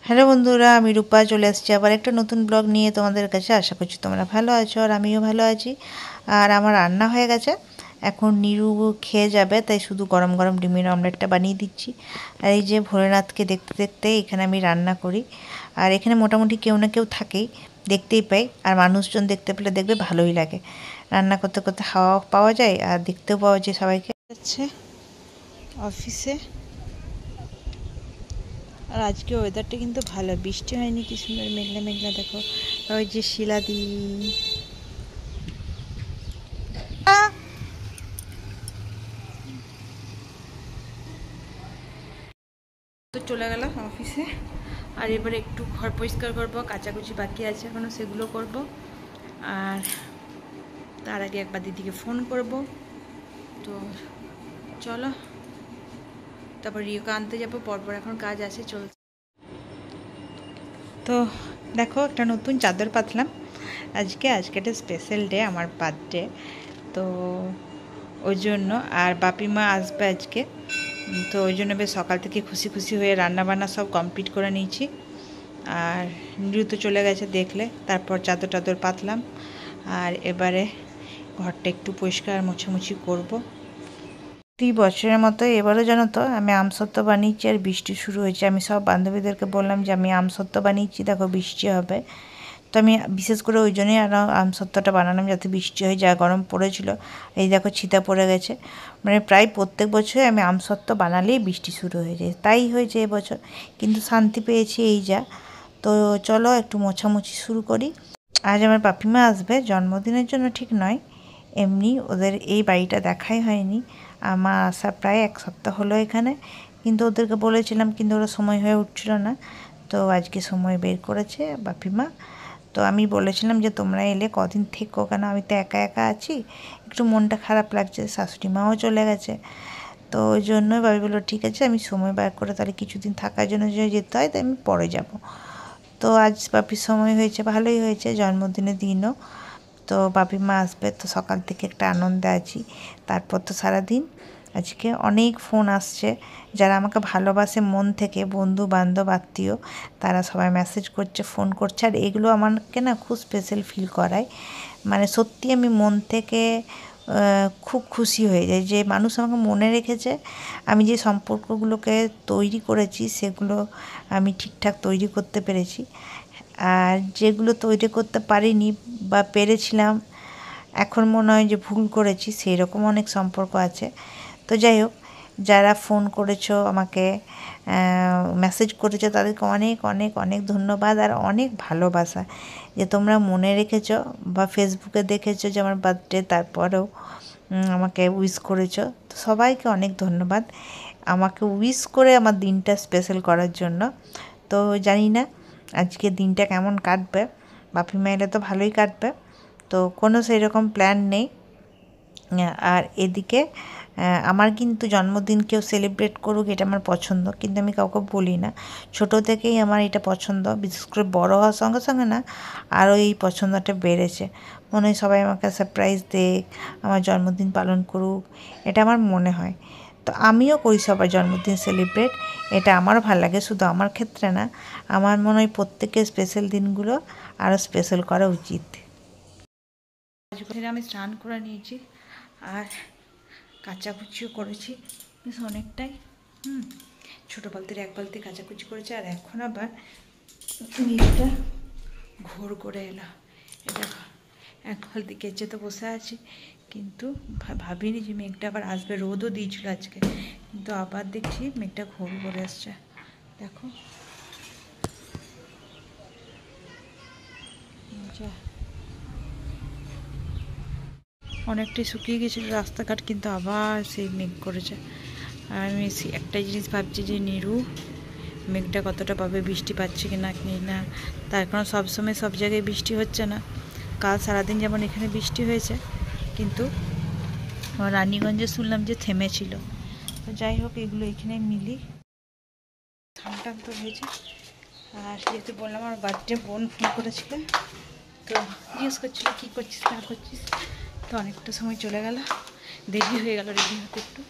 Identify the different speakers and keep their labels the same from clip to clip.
Speaker 1: Hello বন্ধুরা, আমি রূপা চলে আসছি আবার একটা নতুন ব্লগ নিয়ে তোমাদের কাছে। আশা করছি তোমরা ভালো আছো আর আমিও ভালো আছি। আর আমার রান্না হয়ে গেছে, এখন নিরু খেয়ে যাবে, তাই শুধু গরম গরম ডিমের অমলেটটা বানিয়ে দিচ্ছি। আর এই যে ভোলেনাথকে দেখতে দেখতে এখানে আমি রান্না করি। আর এখানে মোটামুটি কেউ না কেউ থাকেই, দেখতেই পাই। আর মানুষজন দেখতে পেলে দেখবে ভালোই লাগে। রান্না করতে করতে হাওয়া পাওয়া যায় আর দেখতেও পাওয়া যায় সবাইকে। যাচ্ছে অফিসে। আর আজকে ওয়েদারটা কিন্তু ভালো, বৃষ্টি হয়নি, কি সুন্দর মেঘলা মেঘলা। দেখো ওই যে শিলাদি তো চলে গেলাম অফিসে। আর এবারে একটু ঘর পরিষ্কার করবো, কাচাকুচি বাকি আছে এখনো, সেগুলো করব। আর তার আগে একবার দিদিকে ফোন করব। তো চলো, তারপর রিওকে আনতে যাবো, পরপর এখন কাজ আছে চলছে। তো দেখো একটা নতুন চাদর পাতলাম আজকে একটা স্পেশাল ডে, আমার বার্থডে। তো ওই জন্য, আর বাপি মা আসবে আজকে, তো ওই জন্য বেশ সকাল থেকে খুশি খুশি হয়ে রান্নাবান্না সব কমপ্লিট করে নিয়েছি। আর নিরু তো চলে গেছে দেখলে, তারপর চাদর টাদর পাতলাম। আর এবারে ঘরটা একটু পরিষ্কার মোছামুছি করব। 2 বছরের মতো এবারও জানো তো আমি আমসত্ত্ব বানিয়েছি, আর বৃষ্টি শুরু হয়েছে। আমি সব বান্ধবীদেরকে বললাম যে আমি আমসত্ত্ব বানিয়েছি, দেখো বৃষ্টি হবে। তো আমি বিশেষ করে ওই জন্যই আরও আমসত্ত্বটা বানালাম, যাতে বৃষ্টি হয়ে, যা গরম পড়েছিল। এই দেখো ছিটা পড়ে গেছে। মানে প্রায় প্রত্যেক বছরে আমি আমসত্ত্ব বানালেই বৃষ্টি শুরু হয়ে যায়, তাই হয়েছে এবছর। কিন্তু শান্তি পেয়েছি এই যা। তো চলো একটু মোছামুছি শুরু করি। আজ আমার পাপিমা আসবে, জন্মদিনের জন্য ঠিক নয়, এমনি ওদের এই বাড়িটা দেখাই হয়নি। আমার আসা প্রায় 1 সপ্তাহ হলো এখানে, কিন্তু ওদেরকে বলেছিলাম, কিন্তু ওরা সময় হয়ে উঠছিল না। তো আজকে সময় বের করেছে বাপিমা। তো আমি বলেছিলাম যে তোমরা এলে কদিন থেকো, কেন আমি তো একা একা আছি, একটু মনটা খারাপ লাগছে, শাশুড়ি মাও চলে গেছে। তো ওই জন্যই বাবি বললো ঠিক আছে, আমি সময় বার করে তাহলে কিছুদিন থাকার জন্য যদি যেতে হয় তাই আমি পরে যাব। তো আজ বাপির সময় হয়েছে, ভালোই হয়েছে, জন্মদিনের দিনও। তো বাপি মা আসবে, তো সকাল থেকে একটা আনন্দে আছি। তারপর তো সারাদিন আজকে অনেক ফোন আসছে, যারা আমাকে ভালোবাসে মন থেকে, বন্ধু বান্ধব আত্মীয়, তারা সবাই মেসেজ করছে, ফোন করছে। আর এগুলো আমাকে না খুব স্পেশাল ফিল করায়। মানে সত্যি আমি মন থেকে খুব খুশি হয়ে যাই যে মানুষ আমাকে মনে রেখেছে। আমি যে সম্পর্কগুলোকে তৈরি করেছি সেগুলো আমি ঠিকঠাক তৈরি করতে পেরেছি। আর যেগুলো তৈরি করতে পারিনি বা পেরেছিলাম, এখন মনে হয় যে ভুল করেছি, সেই রকম অনেক সম্পর্ক আছে। তো যাই হোক, যারা ফোন করেছো আমাকে, মেসেজ করেছো, তাদেরকে অনেক অনেক অনেক ধন্যবাদ আর অনেক ভালোবাসা যে তোমরা মনে রেখেছো, বা ফেসবুকে দেখেছো যে আমার বার্থডে, তারপরেও আমাকে উইশ করেছো। তো সবাইকে অনেক ধন্যবাদ আমাকে উইশ করে আমার দিনটা স্পেশাল করার জন্য। তো জানি না আজকে দিনটা কেমন কাটবে, বাপি মা এলে তো ভালোই কাটবে। তো কোনো সেই রকম প্ল্যান নেই। আর এদিকে আমার কিন্তু জন্মদিন কেউ সেলিব্রেট করুক এটা আমার পছন্দ, কিন্তু আমি কাউকে বলি না। ছোট থেকেই আমার এটা পছন্দ, বিশেষ করে বড় হওয়ার সঙ্গে সঙ্গে না আরও এই পছন্দটা বেড়েছে। মনে হয় সবাই আমাকে সারপ্রাইজ দেক, আমার জন্মদিন পালন করুক, এটা আমার মনে হয়। তো আমিও করি সবার জন্মদিন সেলিব্রেট, এটা আমারও ভালো লাগে। শুধু আমার ক্ষেত্রে না, আমার মনে হয় প্রত্যেকের স্পেশাল দিনগুলো আরও স্পেশাল করা উচিত। আমি স্নান করে নিয়েছি আর কাচাকুচিও করেছি বেশ অনেকটাই। ছোটো বালতির 1 বালতি কাচাকুচি করেছি, আর এখন আবার মেঘটা ঘোর করে এলো। এটা 1 বালতি কেচে তো বসে আছি, কিন্তু ভাবিনি যে মেঘটা আবার আসবে। রোদও দিয়েছিল আজকে, কিন্তু আবার দেখছি মেঘটা ঘোর করে আসছে। দেখো অনেকটাই শুকিয়ে গেছিল রাস্তাঘাট, কিন্তু আবার সেই মেঘ করেছে। আর আমি একটাই জিনিস ভাবছি যে নিরু মেঘটা কতটা পাবে, বৃষ্টি পাচ্ছে কি না। তার কারণ সবসময় সব জায়গায় বৃষ্টি হচ্ছে না। কাল সারাদিন যেমন এখানে বৃষ্টি হয়েছে, কিন্তু রানীগঞ্জে শুনলাম যে থেমেছিল। তো যাই হোক, এগুলো এখানে মিলি ঠান্ডা তো হয়েছে। আর যেহেতু বললাম আমার বার্থডে, বোন ফোন করেছিল, তো জিজ্ঞেস করছিল কী করছিস না করছিস। তো অনেকটা সময় চলে গেল, দেরি হয়ে গেল রেডি হতে একটু।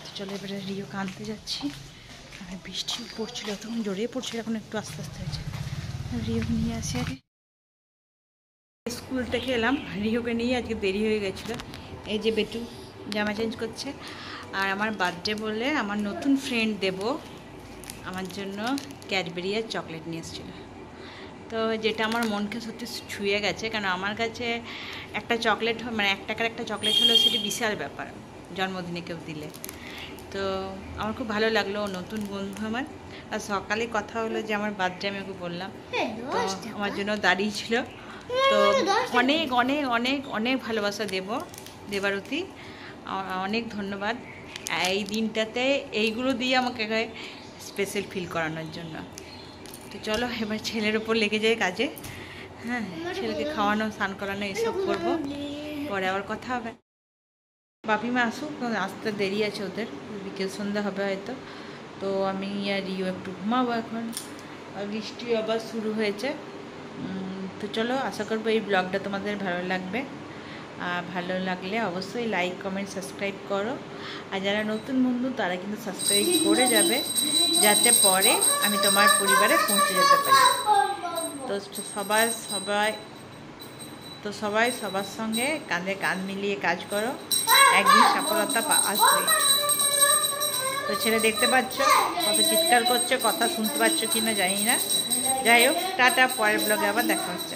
Speaker 1: তো চলো এবারে রিওকে আনতে যাচ্ছি। আর বৃষ্টি পড়ছিল, তখন জোরে পড়ছিল, এখন একটু আস্তে আস্তে হয়েছে। রিওকে নিয়ে আসি আগে। স্কুল থেকে এলাম, রিওকে নিয়ে আজকে দেরি হয়ে গেছিলো। এই যে বেটু জামা চেঞ্জ করছে। আর আমার বার্থডে বলে আমার নতুন ফ্রেন্ড দেব আমার জন্য ক্যাডবেরি আর চকলেট নিয়ে এসেছিলো। তো যেটা আমার মনকে সত্যি ছুঁয়ে গেছে, কারণ আমার কাছে একটা চকলেট মানে 1 টাকার একটা চকলেট হলেও সেটি বিশাল ব্যাপার জন্মদিনে কেউ দিলে। তো আমার খুব ভালো লাগলো, নতুন বন্ধু আমার। আর সকালে কথা হলো যে আমার বার্থডে, আমি ওকে বললাম, তো আমার জন্য দাঁড়িয়েছিল। তো অনেক অনেক অনেক অনেক ভালোবাসা দেবারতী, অনেক ধন্যবাদ এই দিনটাতে এইগুলো দিয়ে আমাকে স্পেশাল ফিল করানোর জন্য। তো চলো এবার ছেলের ওপর লেগে যায় কাজে। হ্যাঁ, ছেলেকে খাওয়ানো, স্নান করানো এইসব করবো, পরে আবার কথা হবে। বাপিমা আসুক, আসতে দেরি আছে ওদের, বিকেল সন্ধ্যা হবে হয়তো। তো আমি আর রিও একটু ঘুমাবো এখন, আর বৃষ্টি আবার শুরু হয়েছে। তো চলো, আশা করবো এই ব্লগটা তোমাদের ভালো লাগবে। ভালো লাগলে অবশ্যই লাইক, কমেন্ট, সাবস্ক্রাইব করো। আর যারা নতুন বন্ধু তারা কিন্তু সাবস্ক্রাইব করে যাবে, যাতে পরে আমি তোমার পরিবারে পৌঁছে যেতে পারি। তো সবাই সবার সঙ্গে কাঁধে কাঁধ মিলিয়ে কাজ করো, একদিন সফলতা আসবে। তো ছেলে দেখতে পাচ্ছ কত চিৎকার করছে, কথা শুনতে পাচ্ছ কিনা জানি না। যাই হোক, টাটা, পরের ব্লগে আবার দেখা হচ্ছে।